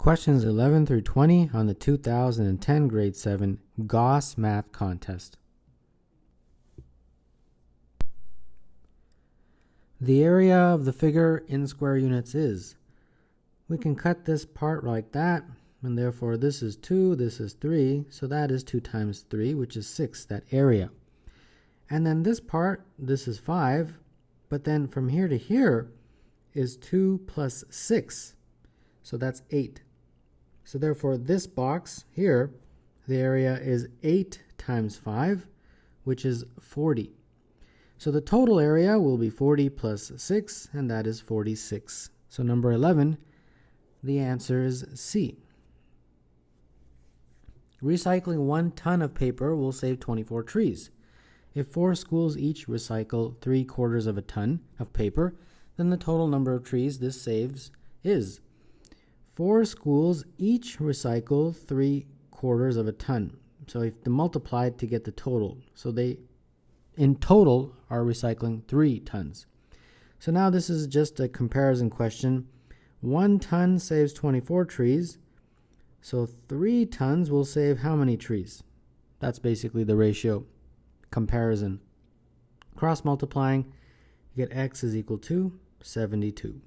Questions 11 through 20 on the 2010 Grade 7 Gauss Math Contest. The area of the figure in square units is. We can cut this part like that, and therefore this is 2, this is 3, so that is 2 times 3, which is 6, that area. And then this part, this is 5, but then from here to here is 2 plus 6, so that's 8. So therefore this box here, the area is 8 times 5, which is 40. So the total area will be 40 plus 6, and that is 46. So number 11, the answer is C. Recycling 1 ton of paper will save 24 trees. If 4 schools each recycle 3/4 of a ton of paper, then the total number of trees this saves is. 4 schools each recycle 3/4 of a ton. So if they multiply to get the total. So they in total are recycling 3 tons. So now this is just a comparison question. 1 ton saves 24 trees. So 3 tons will save how many trees? That's basically the ratio comparison. Cross multiplying, you get x is equal to 72.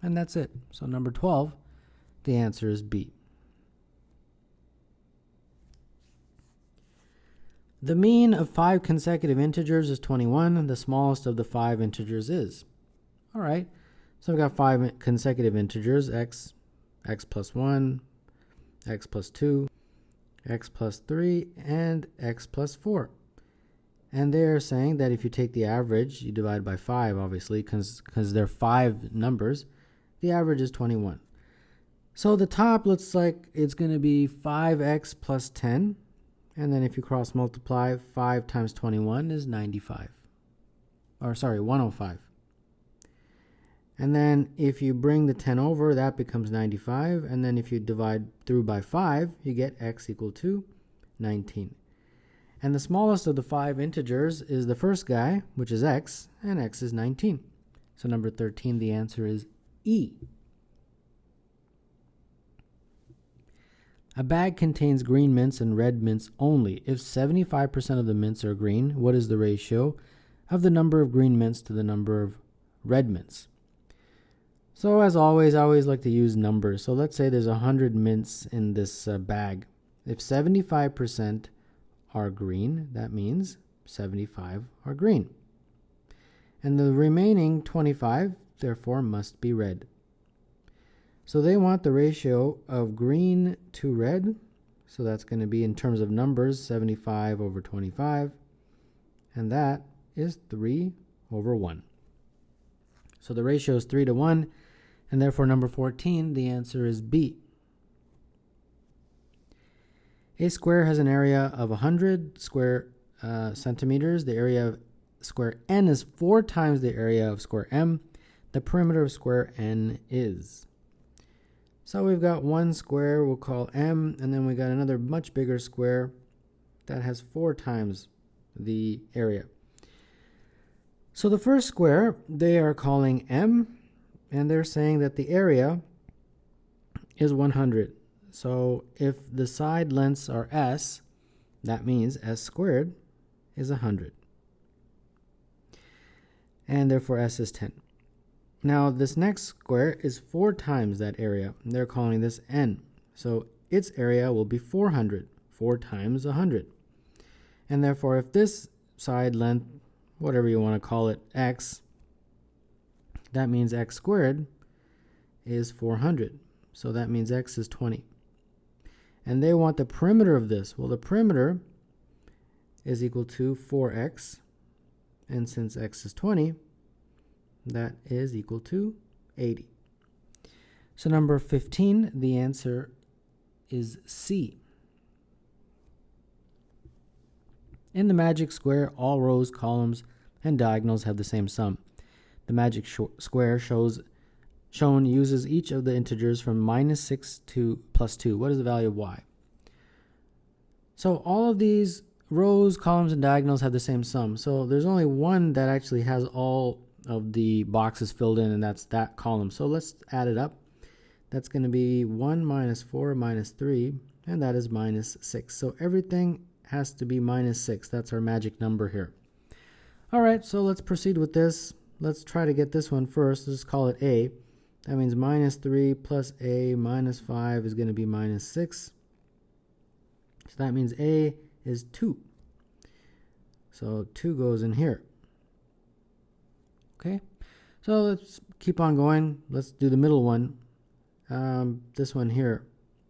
And that's it. So number 12, the answer is B. The mean of 5 consecutive integers is 21, and the smallest of the 5 integers is. All right, so we've got 5 consecutive integers, x plus 1, x plus 2, x plus 3, and x plus 4. And they're saying that if you take the average, you divide by 5, obviously, because they're 5 numbers, the average is 21. So the top looks like it's going to be 5x plus 10. And then if you cross multiply, 5 times 21 is 95. Or sorry, 105. And then if you bring the 10 over, that becomes 95. And then if you divide through by 5, you get x equal to 19. And the smallest of the 5 integers is the first guy, which is x, and x is 19. So number 13, the answer is E. A bag contains green mints and red mints only. If 75% of the mints are green, what is the ratio of the number of green mints to the number of red mints? So as always, I always like to use numbers. So let's say there's 100 mints in this bag. If 75% are green, that means 75 are green. And the remaining 25, therefore, must be red. So they want the ratio of green to red. So that's going to be, in terms of numbers, 75 over 25. And that is 3 over 1. So the ratio is 3 to 1. And therefore, number 14, the answer is B. A square has an area of 100 square centimeters. The area of square n is 4 times the area of square m. The perimeter of square n is. So we've got one square we'll call m, and then we got another much bigger square that has 4 times the area. So the first square they are calling m, and they're saying that the area is 100. So if the side lengths are s, that means s squared is 100. And therefore s is 10. Now this next square is 4 times that area. They're calling this n. So its area will be 400. 4 times 100. And therefore if this side length, whatever you want to call it, x, that means x squared is 400. So that means x is 20. And they want the perimeter of this. Well, the perimeter is equal to 4x. And since x is 20, that is equal to 80. So number 15, the answer is C. In the magic square, all rows, columns, and diagonals have the same sum. The magic square shown uses each of the integers from -6 to +2. What is the value of y? So all of these rows, columns, and diagonals have the same sum. So there's only one that actually has all of the boxes filled in, and that's that column. So let's add it up. That's going to be 1 minus 4 minus 3, and that is minus 6. So everything has to be minus 6. That's our magic number here. All right, so let's proceed with this. Let's try to get this one first. Let's call it A. That means minus 3 plus A minus 5 is going to be minus 6. So that means A is 2. So 2 goes in here. Okay, so let's keep on going. Let's do the middle one. This one here.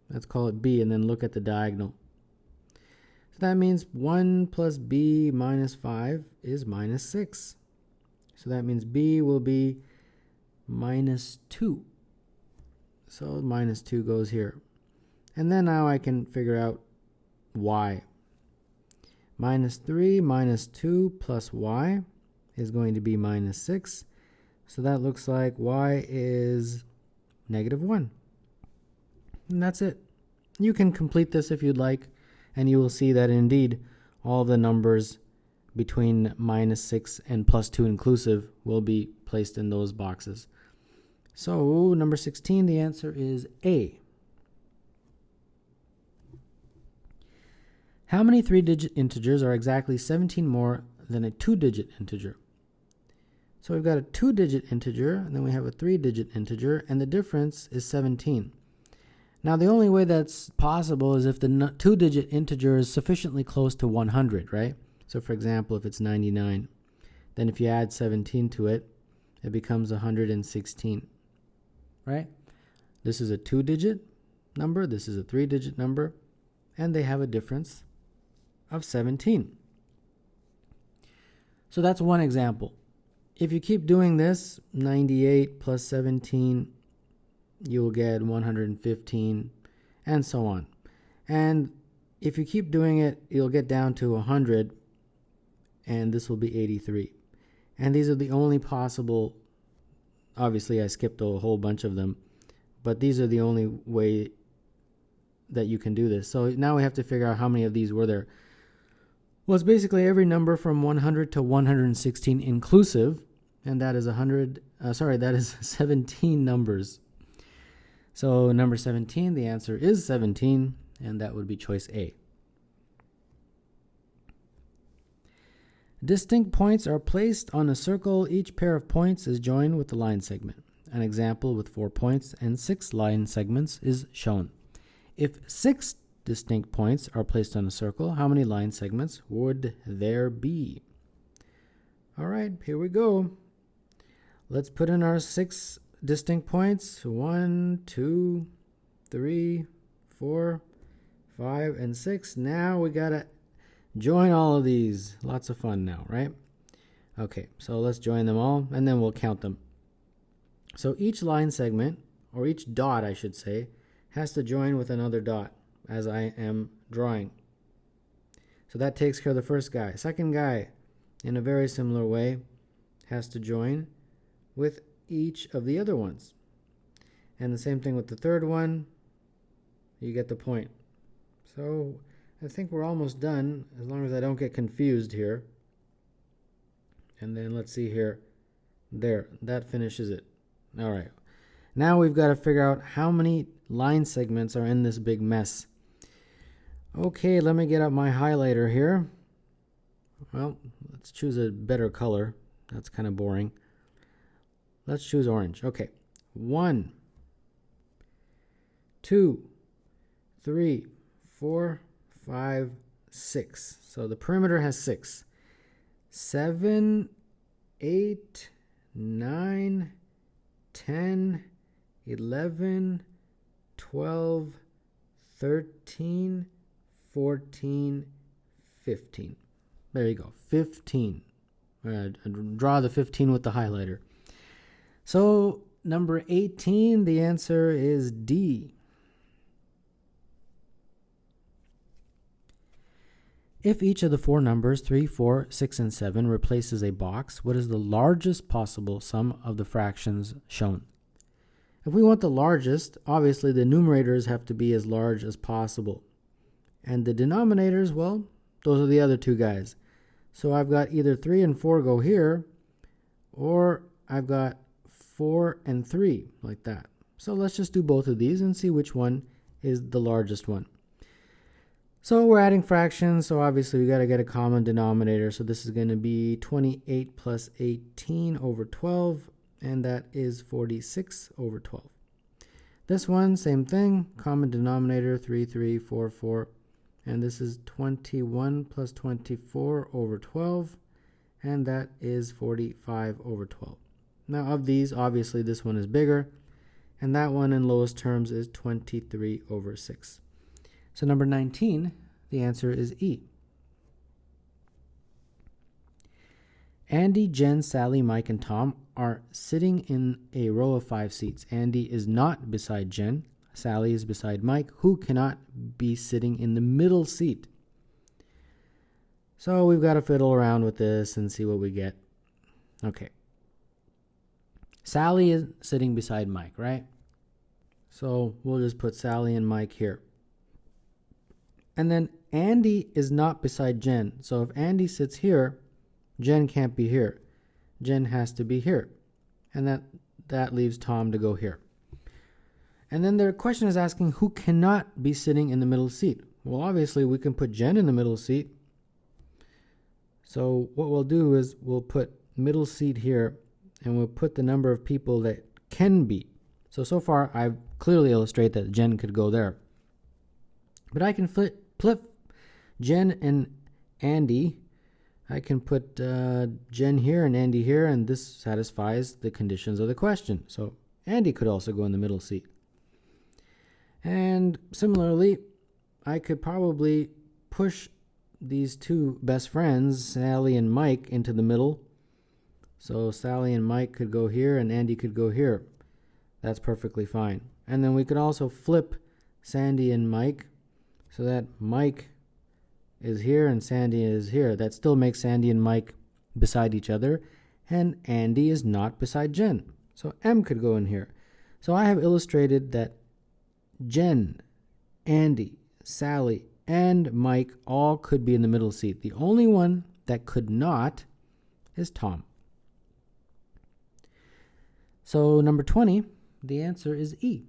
Let's call it B and then look at the diagonal. So that means 1 plus B minus 5 is minus 6. So that means B will be minus 2. So minus 2 goes here. And then now I can figure out Y. Minus 3 minus 2 plus Y is going to be minus 6. So that looks like Y is negative 1. And that's it. You can complete this if you'd like, and you will see that indeed all the numbers between minus 6 and plus 2 inclusive will be placed in those boxes. So number 16, the answer is A. How many 3-digit integers are exactly 17 more than a 2-digit integer? So we've got a 2-digit integer, and then we have a 3-digit integer, and the difference is 17. Now the only way that's possible is if the 2-digit integer is sufficiently close to 100, right? So for example, if it's 99, then if you add 17 to it, it becomes 116, right? This is a 2-digit number, this is a 3-digit number, and they have a difference of 17. So that's one example. If you keep doing this, 98 plus 17, you will get 115, and so on. And if you keep doing it, you'll get down to 100, and this will be 83. And these are the only possible, obviously I skipped a whole bunch of them, but these are the only way that you can do this. So now we have to figure out how many of these were there. Well, it's basically every number from 100 to 116 inclusive, and that is that is 17 numbers. So number 17, the answer is 17, and that would be choice A. Distinct points are placed on a circle. Each pair of points is joined with the line segment. An example with 4 points and 6 line segments is shown. If 6 distinct points are placed on a circle, how many line segments would there be? All right, here we go. Let's put in our 6 distinct points. 1, 2, 3, 4, 5, and 6. Now we gotta join all of these. Lots of fun now, right? Okay, so let's join them all, and then we'll count them. So each line segment, or each dot I should say, has to join with another dot, as I am drawing. So that takes care of the first guy. Second guy, in a very similar way, has to join with each of the other ones. And the same thing with the third one. You get the point. So I think we're almost done, as long as I don't get confused here. And then let's see here. There, that finishes it. All right. Now we've got to figure out how many line segments are in this big mess. Okay, let me get out my highlighter here. Well, let's choose a better color. That's kind of boring. Let's choose orange. Okay. 1, 2, 3, 4, 5, 6. So the perimeter has 6. 7, 8, 9, 10, 11, 12, 13, 14, 15. There you go, 15. Draw the 15 with the highlighter. So number 18, the answer is D. If each of the 4 numbers 3, 4, 6, and 7 replaces a box, what is the largest possible sum of the fractions shown? If we want the largest, obviously the numerators have to be as large as possible. And the denominators, well, those are the other two guys. So I've got either 3 and 4 go here, or I've got 4 and 3, like that. So let's just do both of these and see which one is the largest one. So we're adding fractions, so obviously we got to get a common denominator. So this is going to be 28 plus 18 over 12, and that is 46 over 12. This one, same thing, common denominator, 3, 3, 4, 4, and this is 21 plus 24 over 12, and that is 45 over 12. Now of these, obviously this one is bigger, and that one in lowest terms is 23 over 6. So number 19, the answer is E. Andy, Jen, Sally, Mike, and Tom are sitting in a row of 5 seats. Andy is not beside Jen. Sally is beside Mike, who cannot be sitting in the middle seat. So we've got to fiddle around with this and see what we get. Okay. Sally is sitting beside Mike, right? So we'll just put Sally and Mike here. And then Andy is not beside Jen. So if Andy sits here, Jen can't be here. Jen has to be here. And that leaves Tom to go here. And then their question is asking who cannot be sitting in the middle seat. Well, obviously we can put Jen in the middle seat. So what we'll do is we'll put middle seat here, and we'll put the number of people that can be. So far I've clearly illustrated that Jen could go there. But I can flip Jen and Andy. I can put Jen here and Andy here, and this satisfies the conditions of the question. So Andy could also go in the middle seat. And similarly, I could probably push these two best friends, Sally and Mike, into the middle. So Sally and Mike could go here and Andy could go here. That's perfectly fine. And then we could also flip Sandy and Mike so that Mike is here and Sandy is here. That still makes Sandy and Mike beside each other, and Andy is not beside Jen. So M could go in here. So I have illustrated that Jen, Andy, Sally, and Mike all could be in the middle seat. The only one that could not is Tom. So number 20, the answer is E.